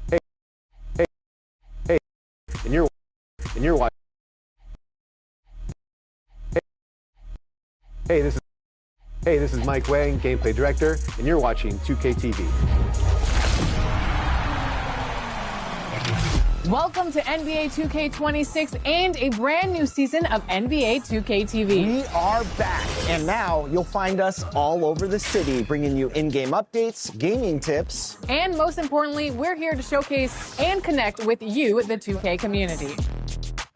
Hey, hey, hey, and you're watching. Hey, this is Mike Wang, gameplay director, and you're watching 2K TV. Welcome to NBA 2K26 and a brand new season of NBA 2K TV. We are back, and now you'll find us all over the city, bringing you in-game updates, gaming tips. And most importantly, we're here to showcase and connect with you, the 2K community.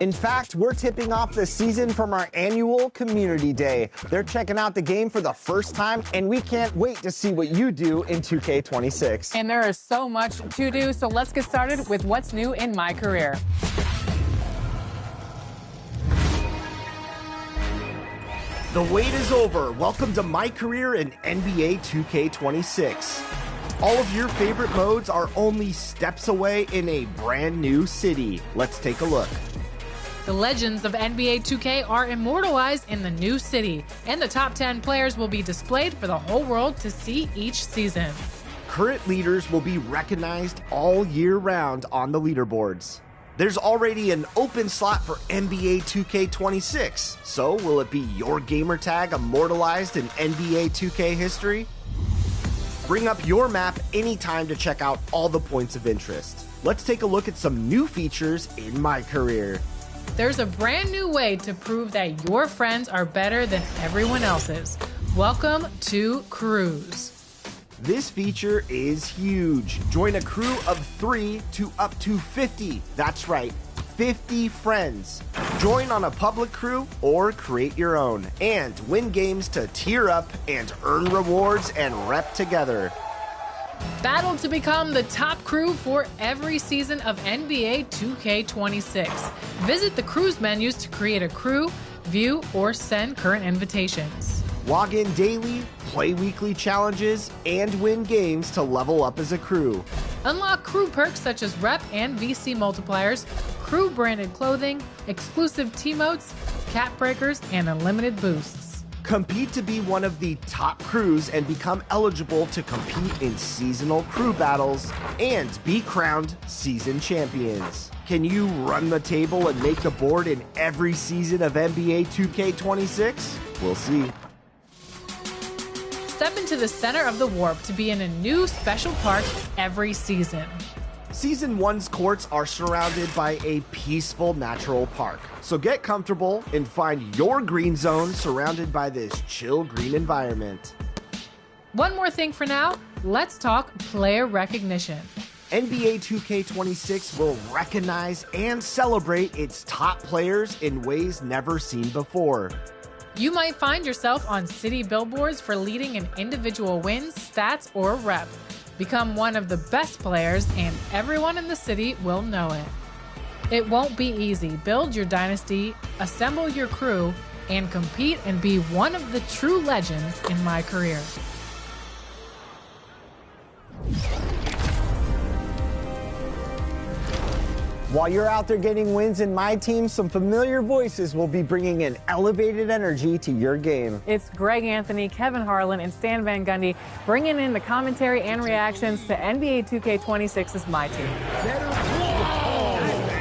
In fact, we're tipping off the season from our annual Community Day. They're checking out the game for the first time, and we can't wait to see what you do in 2K26. And there is so much to do, so let's get started with what's new in my career. The wait is over. Welcome to my career in NBA 2K26. All of your favorite modes are only steps away in a brand new city. Let's take a look. The legends of NBA 2K are immortalized in the new city, and the top 10 players will be displayed for the whole world to see each season. Current leaders will be recognized all year round on the leaderboards. There's already an open slot for NBA 2K26, so will it be your gamer tag immortalized in NBA 2K history? Bring up your map anytime to check out all the points of interest. Let's take a look at some new features in my career. There's a brand new way to prove that your friends are better than everyone else's. Welcome to Crews. This feature is huge. Join a crew of 3 to up to 50. That's right, 50 friends. Join on a public crew or create your own and win games to tier up and earn rewards and rep together. Battle to become the top crew for every season of NBA 2K26. Visit the Crews menus to create a crew, view, or send current invitations. Log in daily, play weekly challenges, and win games to level up as a crew. Unlock crew perks such as rep and VC multipliers, crew branded clothing, exclusive T-motes, cap breakers, and unlimited boosts. Compete to be one of the top crews and become eligible to compete in seasonal crew battles and be crowned season champions. Can you run the table and make the board in every season of NBA 2K26? We'll see. Step into the center of the Warp to be in a new special park every season. Season 1's courts are surrounded by a peaceful natural park. So get comfortable and find your green zone surrounded by this chill green environment. One more thing for now, let's talk player recognition. NBA 2K26 will recognize and celebrate its top players in ways never seen before. You might find yourself on city billboards for leading in individual wins, stats, or rep. Become one of the best players, and everyone in the city will know it. It won't be easy. Build your dynasty, assemble your crew, and compete and be one of the true legends in my career. While you're out there getting wins in my team, some familiar voices will be bringing an elevated energy to your game. It's Greg Anthony, Kevin Harlan, and Stan Van Gundy bringing in the commentary and reactions to NBA 2K26's My Team.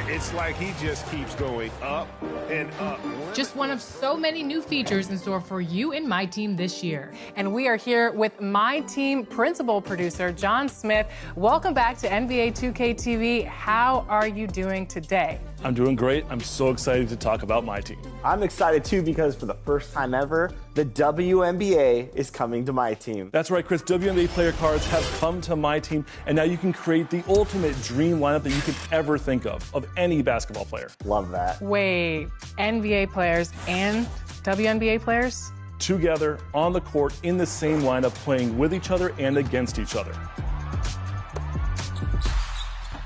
It's like he just keeps going up and up. Just one of so many new features in store for you and My Team this year. And we are here with My Team principal producer, John Smith. Welcome back to NBA 2K TV. How are you doing today? I'm doing great. I'm so excited to talk about My Team. I'm excited too because for the first time ever, the WNBA is coming to My Team. That's right, Chris. WNBA player cards have come to My Team, and now you can create the ultimate dream lineup that you could ever think of any basketball player. Love that. Wait, NBA players and WNBA players? Together, on the court, in the same lineup, playing with each other and against each other.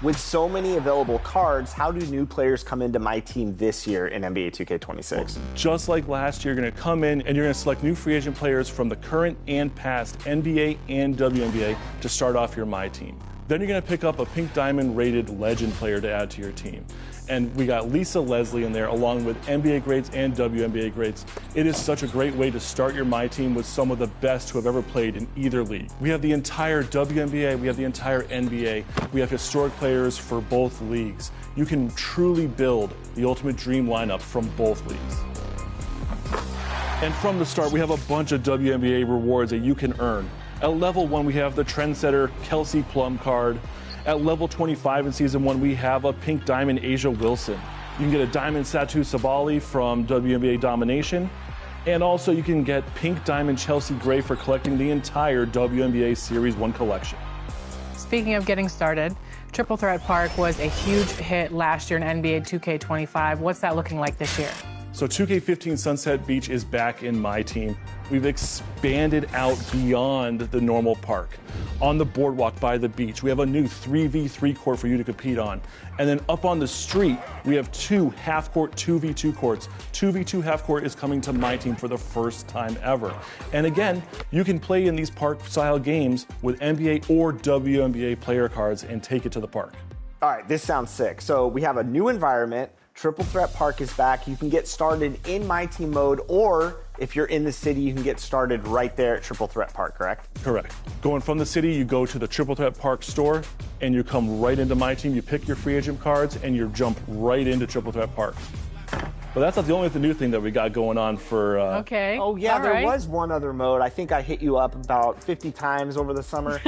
With so many available cards, how do new players come into My Team this year in NBA 2K26? Just like last year, you're going to come in and you're going to select new free agent players from the current and past NBA and WNBA to start off your My Team. Then you're going to pick up a Pink Diamond rated legend player to add to your team. And we got Lisa Leslie in there along with NBA grades and WNBA grades. It is such a great way to start your My Team with some of the best who have ever played in either league. We have the entire WNBA, we have the entire NBA, we have historic players for both leagues. You can truly build the ultimate dream lineup from both leagues. And from the start, we have a bunch of WNBA rewards that you can earn. At level 1, we have the trendsetter Kelsey Plum card. At level 25 in Season 1, we have a Pink Diamond Asia Wilson. You can get a Diamond Satu Sabali from WNBA Domination. And also you can get Pink Diamond Chelsea Gray for collecting the entire WNBA Series 1 collection. Speaking of getting started, Triple Threat Park was a huge hit last year in NBA 2K25. What's that looking like this year? So 2K15 Sunset Beach is back in My Team. We've expanded out beyond the normal park. On the boardwalk by the beach, we have a new 3v3 court for you to compete on. And then up on the street, we have 2 half-court 2v2 courts. 2v2 half-court is coming to My Team for the first time ever. And again, you can play in these park-style games with NBA or WNBA player cards and take it to the park. All right, this sounds sick. So we have a new environment. Triple Threat Park is back. You can get started in My Team mode, or if you're in the city, you can get started right there at Triple Threat Park, correct? Correct. Going from the city, you go to the Triple Threat Park store, and you come right into My Team. You pick your free agent cards, and you jump right into Triple Threat Park. But that's not the only new thing that we got going on for... Okay. Oh, yeah, All there right. was one other mode. I think I hit you up about 50 times over the summer.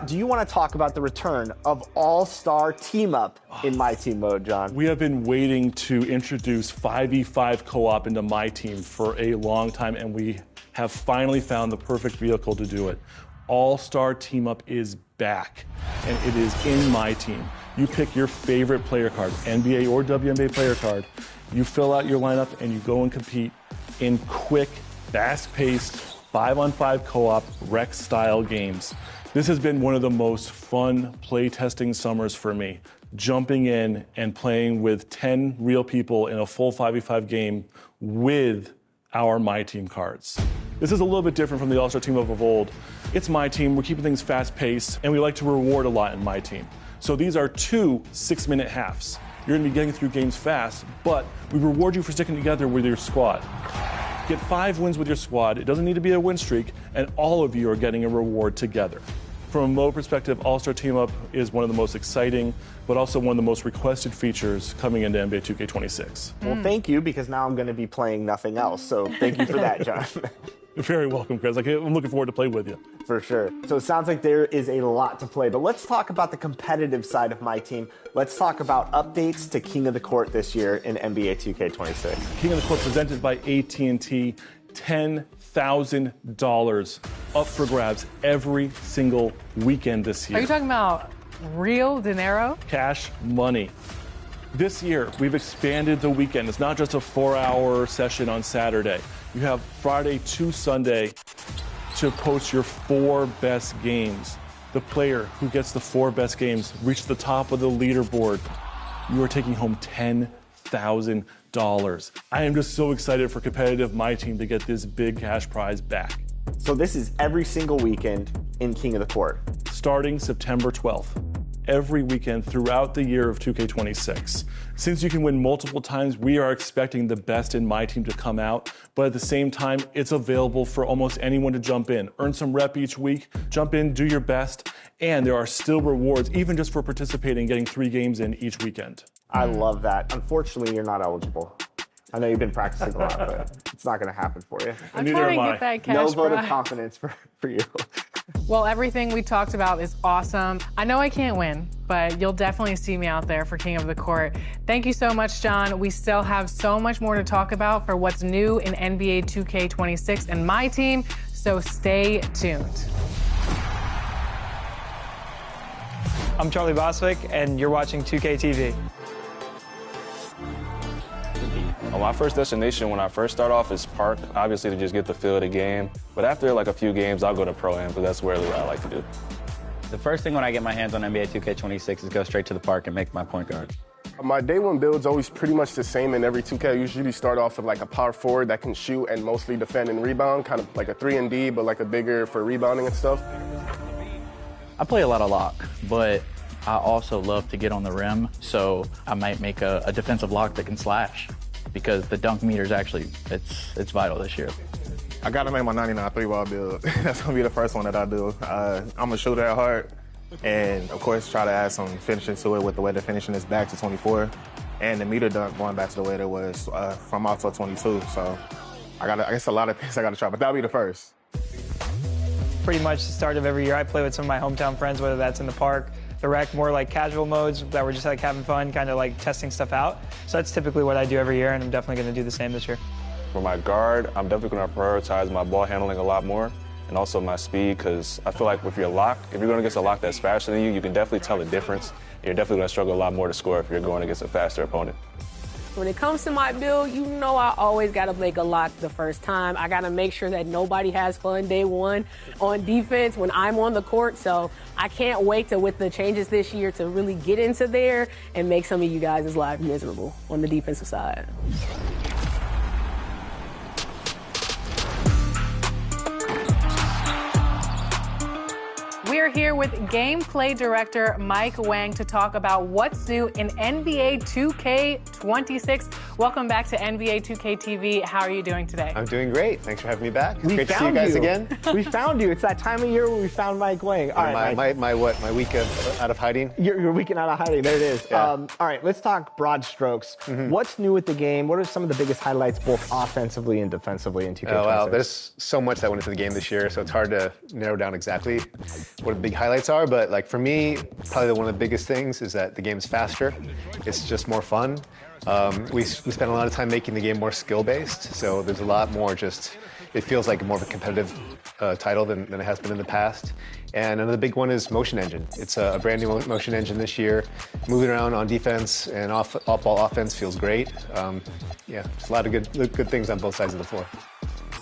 Do you want to talk about the return of All-Star Team-Up in My Team mode, John? We have been waiting to introduce 5v5 co-op into My Team for a long time, and we have finally found the perfect vehicle to do it. All-Star Team-Up is back, and it is in My Team. You pick your favorite player card, NBA or WNBA player card. You fill out your lineup, and you go and compete in quick, fast-paced, 5-on-5 co-op, rec-style games. This has been one of the most fun playtesting summers for me. Jumping in and playing with 10 real people in a full 5v5 game with our My Team cards. This is a little bit different from the All-Star Team of old. It's My Team, we're keeping things fast-paced, and we like to reward a lot in My Team. So these are 2 6-minute halves. You're going to be getting through games fast, but we reward you for sticking together with your squad. Get 5 wins with your squad. It doesn't need to be a win streak, and all of you are getting a reward together. From a mode perspective, All-Star Team Up is one of the most exciting, but also one of the most requested features coming into NBA 2K26. Well, thank you, because now I'm going to be playing nothing else. So thank you for that, John. You're very welcome, Chris. I'm looking forward to play with you. For sure. So it sounds like there is a lot to play, but let's talk about the competitive side of My Team. Let's talk about updates to King of the Court this year in NBA 2K26. King of the Court presented by AT&T, $10,000 up for grabs every single weekend this year. Are you talking about real dinero? Cash money. This year, we've expanded the weekend. It's not just a 4-hour session on Saturday. You have Friday to Sunday to post your 4 best games. The player who gets the 4 best games reaches the top of the leaderboard. You are taking home $10,000. I am just so excited for competitive My Team to get this big cash prize back. So this is every single weekend in King of the Court. Starting September 12th. Every weekend throughout the year of 2K26. Since you can win multiple times, we are expecting the best in My Team to come out, but at the same time, it's available for almost anyone to jump in. Earn some rep each week, jump in, do your best, and there are still rewards, even just for participating and getting 3 games in each weekend. I love that. Unfortunately, you're not eligible. I know you've been practicing a lot, but it's not going to happen for you. I'm Neither trying am to I. get that cash No vote of prize. confidence for you. Well, everything we talked about is awesome. I know I can't win, but you'll definitely see me out there for King of the Court. Thank you so much, John. We still have so much more to talk about for what's new in NBA 2K26 and My Team, so stay tuned. I'm Charlie Boswick, and you're watching 2K TV. My first destination when I first start off is Park, obviously to just get the feel of the game. But after like a few games, I'll go to Pro-Am because that's really what I like to do. The first thing when I get my hands on NBA 2K26 is go straight to the park and make my point guard. My day one build's always pretty much the same in every 2K. I usually start off with like a power forward that can shoot and mostly defend and rebound, kind of like a 3-and-D, but like a bigger for rebounding and stuff. I play a lot of lock, but I also love to get on the rim, so I might make a defensive lock that can slash, because the dunk meter is actually, it's vital this year. I gotta make my 99 3-ball build. That's gonna be the first one that I do. I'm gonna shoot at heart, and of course try to add some finishing to it with the way the finishing is back to 24, and the meter dunk going back to the way it was from also 22. So I guess a lot of things I gotta try, but that'll be the first. Pretty much the start of every year, I play with some of my hometown friends, whether that's in the park, the rec, more like casual modes that we're just like having fun, kind of like testing stuff out. So that's typically what I do every year, and I'm definitely going to do the same this year. For my guard, I'm definitely going to prioritize my ball handling a lot more and also my speed, because I feel like if you're locked, if you're going against a lock that's faster than you, you can definitely tell the difference. You're definitely going to struggle a lot more to score if you're going against a faster opponent. When it comes to my build, you know I always got to make a lock the first time. I got to make sure that nobody has fun day one on defense when I'm on the court. So I can't wait to, with the changes this year, to really get into there and make some of you guys' lives miserable on the defensive side. We're here with gameplay director Mike Wang to talk about what's new in NBA 2K26. Welcome back to NBA 2K TV. How are you doing today? I'm doing great. Thanks for having me back. It's We great to see found you guys you. again. We found you. It's that time of year where we found Mike Wang. All right, Mike. My week of out of hiding? You're weekend out of hiding. There it is. Yeah. All right, let's talk broad strokes. What's new with the game? What are some of the biggest highlights, both offensively and defensively in 2K26? Oh, wow. There's so much that went into the game this year, so it's hard to narrow down exactly what the big highlights are. But like for me, probably one of the biggest things is that the game's faster. It's just more fun. We spent a lot of time making the game more skill-based, so there's a lot more just, it feels like more of a competitive title than it has been in the past. And another big one is Motion Engine. It's a brand new Motion Engine this year. Moving around on defense and off-ball offense feels great. Yeah, just a lot of good things on both sides of the floor.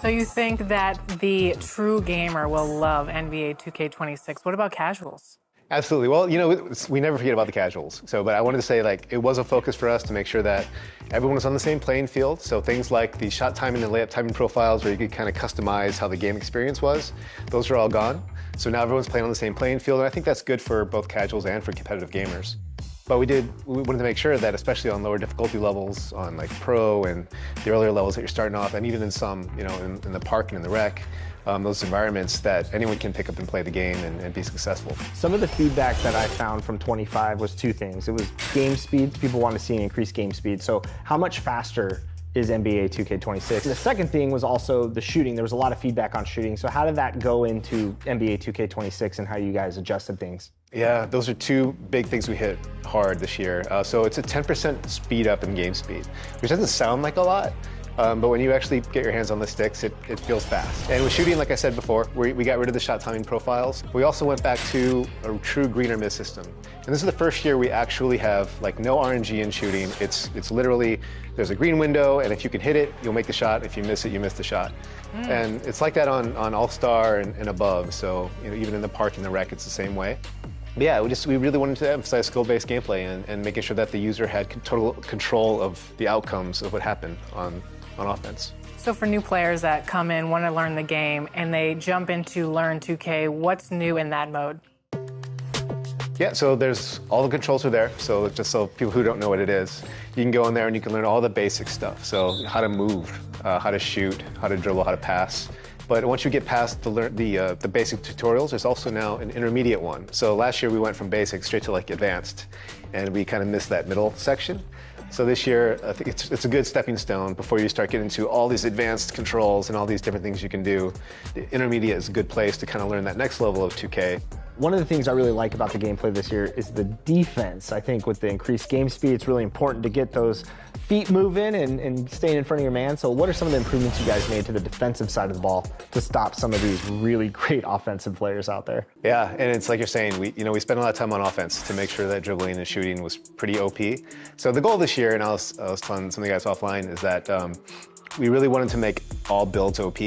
So you think that the true gamer will love NBA 2K26. What about casuals? Absolutely. Well, you know, we never forget about the casuals. But I wanted to say, like, it was a focus for us to make sure that everyone was on the same playing field. So things like the shot timing and layup timing profiles, where you could kind of customize how the game experience was, those are all gone. So now everyone's playing on the same playing field, and I think that's good for both casuals and for competitive gamers. But we wanted to make sure that, especially on lower difficulty levels, on like pro and the earlier levels that you're starting off, and even in some, you know, in the park and in the rec, those environments, that anyone can pick up and play the game and be successful. Some of the feedback that I found from 25 was two things. It was game speed. People want to see an increased game speed. So how much faster is NBA 2K26? The second thing was also the shooting. There was a lot of feedback on shooting. So how did that go into NBA 2K26 and how you guys adjusted things? Yeah, those are two big things we hit hard this year. So it's a 10% speed up in game speed, which doesn't sound like a lot, but when you actually get your hands on the sticks, it feels fast. And with shooting, like I said before, we got rid of the shot timing profiles. We also went back to a true green or miss system. And this is the first year we actually have like no RNG in shooting. It's literally, there's a green window, and if you can hit it, you'll make the shot. If you miss it, you miss the shot. And it's like that on All-Star and above. So, you know, even in the park and the rec, it's the same way. Yeah, we really wanted to emphasize skill-based gameplay and making sure that the user had total control of the outcomes of what happened on offense. So for new players that come in, want to learn the game, and they jump into Learn 2K, what's new in that mode? Yeah, so there's all the controls are there. So just so people who don't know what it is, you can go in there and you can learn all the basic stuff. So how to move, how to shoot, how to dribble, how to pass. But once you get past the basic tutorials, there's also now an intermediate one. So last year we went from basic straight to like advanced, and we kind of missed that middle section. So this year, I think it's a good stepping stone before you start getting into all these advanced controls and all these different things you can do. The intermediate is a good place to kind of learn that next level of 2K. One of the things I really like about the gameplay this year is the defense. I think with the increased game speed, it's really important to get those feet moving and staying in front of your man. So what are some of the improvements you guys made to the defensive side of the ball to stop some of these really great offensive players out there? Yeah, and it's like you're saying, we spent a lot of time on offense to make sure that dribbling and shooting was pretty OP. So the goal this year, and I was telling some of the guys offline, is that we really wanted to make all builds OP.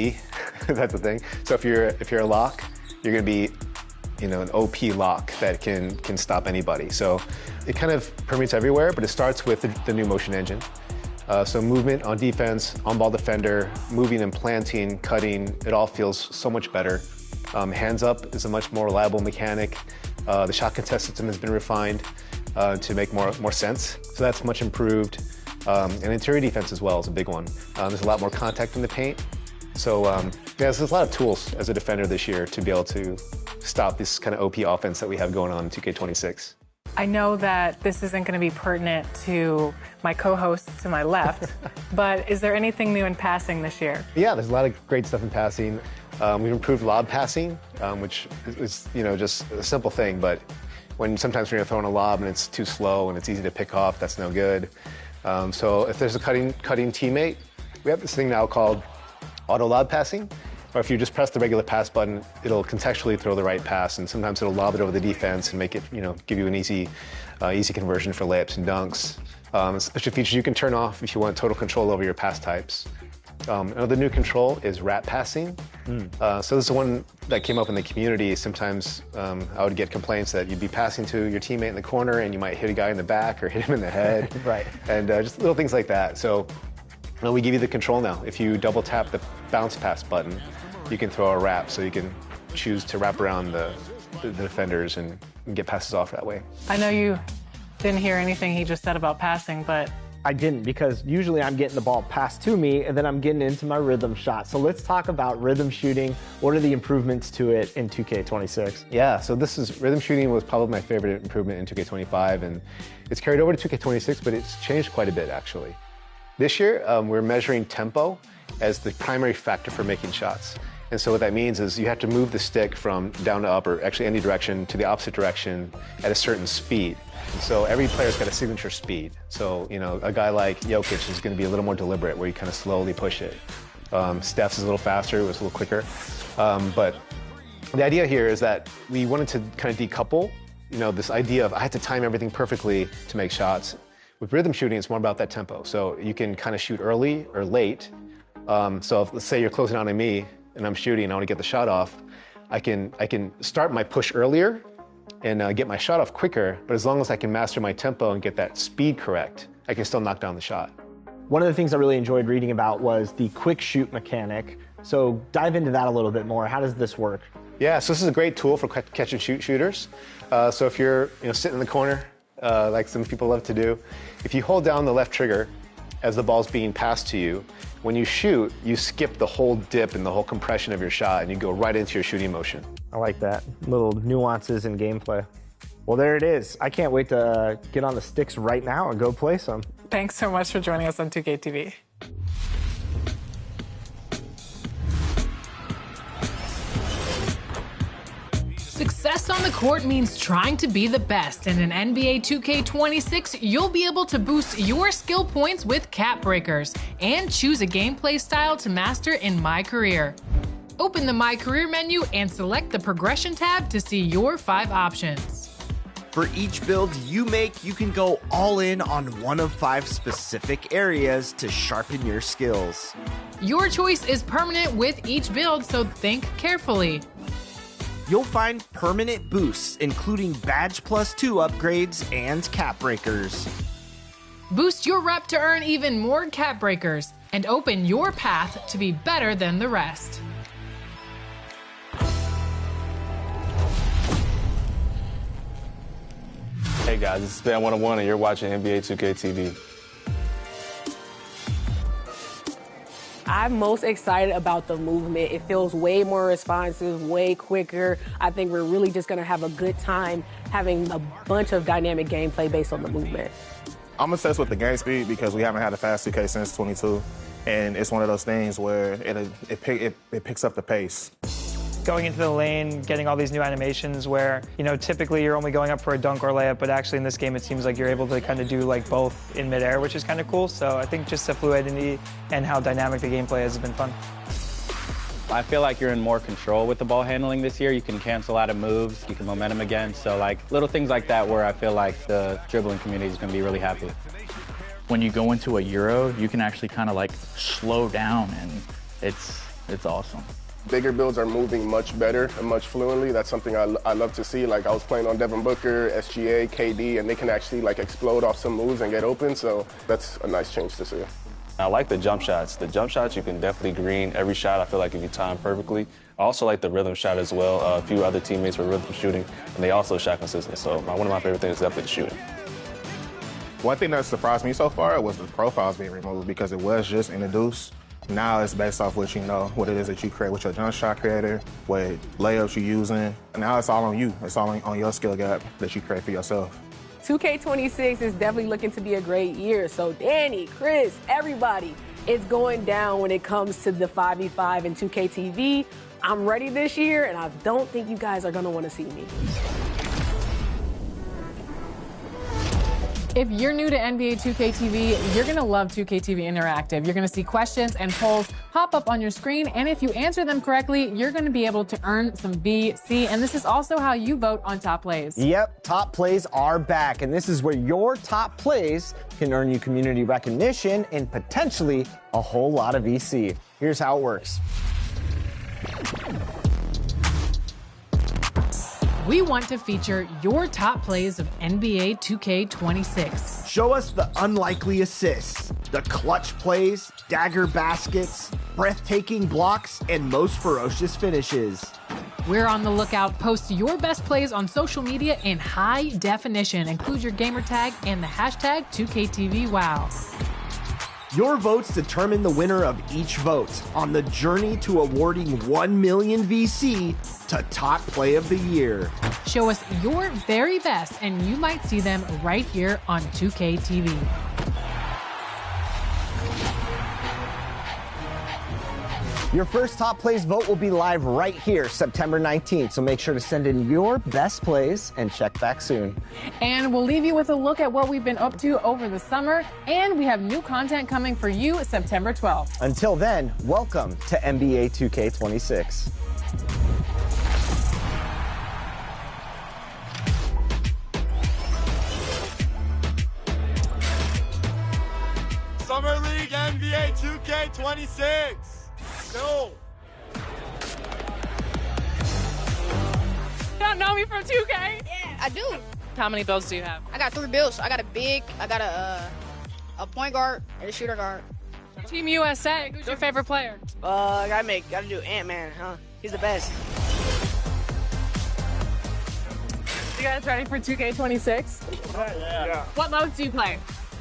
That's the thing. So if you're a lock, you're going to be an OP lock that can stop anybody. So it kind of permeates everywhere, but it starts with the new motion engine. So movement on defense, on-ball defender, moving and planting, cutting, it all feels so much better. Hands up is a much more reliable mechanic. The shot contest system has been refined to make more sense. So that's much improved. And interior defense as well is a big one. There's a lot more contact in the paint. So there's a lot of tools as a defender this year to be able to stop this kind of OP offense that we have going on in 2K26. I know that this isn't going to be pertinent to my co-host to my left, but is there anything new in passing this year? Yeah, there's a lot of great stuff in passing. We've improved lob passing, which is just a simple thing, but sometimes when you're throwing a lob and it's too slow and it's easy to pick off, that's no good. So if there's a cutting teammate, we have this thing now called auto lob passing, or if you just press the regular pass button, it'll contextually throw the right pass, and sometimes it'll lob it over the defense and make it, give you an easy conversion for layups and dunks. Special features you can turn off if you want total control over your pass types. Another new control is wrap passing. So this is one that came up in the community. Sometimes I would get complaints that you'd be passing to your teammate in the corner and you might hit a guy in the back or hit him in the head. Right. And just little things like that. So we give you the control now. If you double tap the bounce pass button, you can throw a wrap, so you can choose to wrap around the defenders and get passes off that way. I know you didn't hear anything he just said about passing, but I didn't, because usually I'm getting the ball passed to me and then I'm getting into my rhythm shot. So let's talk about rhythm shooting. What are the improvements to it in 2K26? Yeah, so rhythm shooting was probably my favorite improvement in 2K25, and it's carried over to 2K26, but it's changed quite a bit actually. This year, we're measuring tempo as the primary factor for making shots. And so what that means is you have to move the stick from down to up, or actually any direction, to the opposite direction at a certain speed. And so every player's got a signature speed. So, a guy like Jokic is going to be a little more deliberate, where you kind of slowly push it. Steph's is a little faster, it was a little quicker. But the idea here is that we wanted to kind of decouple, this idea of I had to time everything perfectly to make shots. With rhythm shooting, it's more about that tempo. So you can kind of shoot early or late. So let's say you're closing on me and I'm shooting and I want to get the shot off, I can start my push earlier and get my shot off quicker, but as long as I can master my tempo and get that speed correct, I can still knock down the shot. One of the things I really enjoyed reading about was the quick shoot mechanic. So dive into that a little bit more. How does this work? Yeah, so this is a great tool for catch and shoot shooters. So if you're sitting in the corner, like some people love to do, if you hold down the left trigger as the ball's being passed to you, when you shoot, you skip the whole dip and the whole compression of your shot, and you go right into your shooting motion. I like that. Little nuances in gameplay. Well, there it is. I can't wait to get on the sticks right now and go play some. Thanks so much for joining us on 2K TV. Success on the court means trying to be the best, and in NBA 2K26, you'll be able to boost your skill points with cap breakers and choose a gameplay style to master in My Career. Open the My Career menu and select the Progression tab to see your 5 options. For each build you make, you can go all in on one of 5 specific areas to sharpen your skills. Your choice is permanent with each build, so think carefully. you'll find permanent boosts, including Badge Plus 2 upgrades and cap breakers. Boost your rep to earn even more cap breakers and open your path to be better than the rest. Hey guys, it's Span 101 and you're watching NBA 2K TV. I'm most excited about the movement. It feels way more responsive, way quicker. I think we're really just going to have a good time having a bunch of dynamic gameplay based on the movement. I'm obsessed with the game speed because we haven't had a fast 2K since 22, and it's one of those things where it picks up the pace. Going into the lane, getting all these new animations where, you know, typically you're only going up for a dunk or layup, but actually in this game it seems like you're able to kind of do like both in midair, which is kind of cool. So I think just the fluidity and how dynamic the gameplay has been fun. I feel like you're in more control with the ball handling this year. You can cancel out of moves, you can momentum again. So like little things like that where I feel like the dribbling community is going to be really happy. When you go into a Euro, you can actually kind of like slow down, and it's awesome. Bigger builds are moving much better and much fluently. That's something I love to see. Like I was playing on Devin Booker, SGA, KD, and they can actually like explode off some moves and get open. So that's a nice change to see. I like the jump shots. The jump shots, you can definitely green every shot. I feel like if you time perfectly. I also like the rhythm shot as well. A few other teammates were rhythm shooting, and they also shot consistent. So one of my favorite things is definitely the shooting. One thing that surprised me so far was the profiles being removed because it was just introduced. Now it's based off what you know, what it is that you create with your jump shot creator, what layups you're using. And now it's all on you. It's all on your skill gap that you create for yourself. 2K26 is definitely looking to be a great year. So Danny, Chris, everybody, it's going down when it comes to the 5v5 and 2K TV. I'm ready this year, and I don't think you guys are going to want to see me. If you're new to NBA 2K TV, you're going to love 2K TV Interactive. You're going to see questions and polls pop up on your screen, and if you answer them correctly, you're going to be able to earn some VC, and this is also how you vote on top plays. Yep, top plays are back, and this is where your top plays can earn you community recognition and potentially a whole lot of VC. Here's how it works. We want to feature your top plays of NBA 2K26. Show us the unlikely assists, the clutch plays, dagger baskets, breathtaking blocks, and most ferocious finishes. We're on the lookout. Post your best plays on social media in high definition. Include your gamer tag and the hashtag 2KTVWow. Your votes determine the winner of each vote on the journey to awarding 1 million VC to Top Play of the Year. Show us your very best, and you might see them right here on 2K TV. Your first top plays vote will be live right here, September 19th, so make sure to send in your best plays and check back soon. And we'll leave you with a look at what we've been up to over the summer, and we have new content coming for you September 12th. Until then, welcome to NBA 2K26. Summer League NBA 2K26. No. You don't know me from 2K? Yeah, I do. How many builds do you have? I got 3 builds. I got a big, I got a point guard and a shooter guard. Team USA, who's your favorite player? Gotta do Ant-Man, huh? He's the best. You guys ready for 2K26? Yeah. What modes do you play?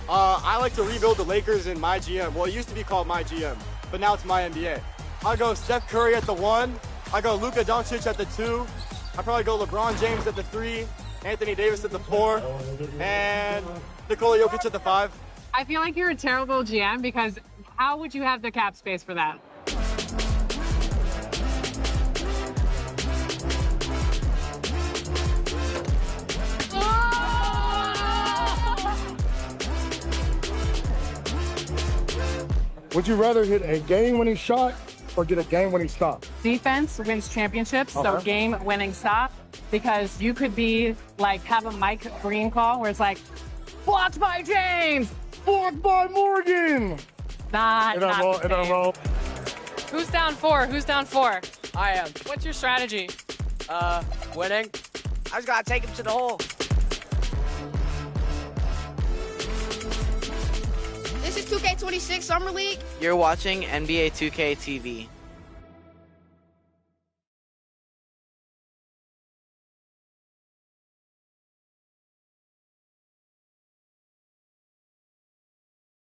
I like to rebuild the Lakers in my GM. Well, it used to be called my GM, but now it's my NBA. I go Steph Curry at the 1. I go Luka Doncic at the 2. I probably go LeBron James at the 3. Anthony Davis at the 4. And Nikola Jokic at the 5. I feel like you're a terrible GM because how would you have the cap space for that? Would you rather hit a game-winning shot or get a game-winning stop? Defense wins championships, so game-winning stop, because you could be like, have a Mike Green call where it's like, blocked by James, blocked by Morgan. Not roll. Who's down 4? Who's down 4? I am. What's your strategy? Winning. I just gotta take him to the hole. This is 2K26 Summer League. You're watching NBA 2K TV.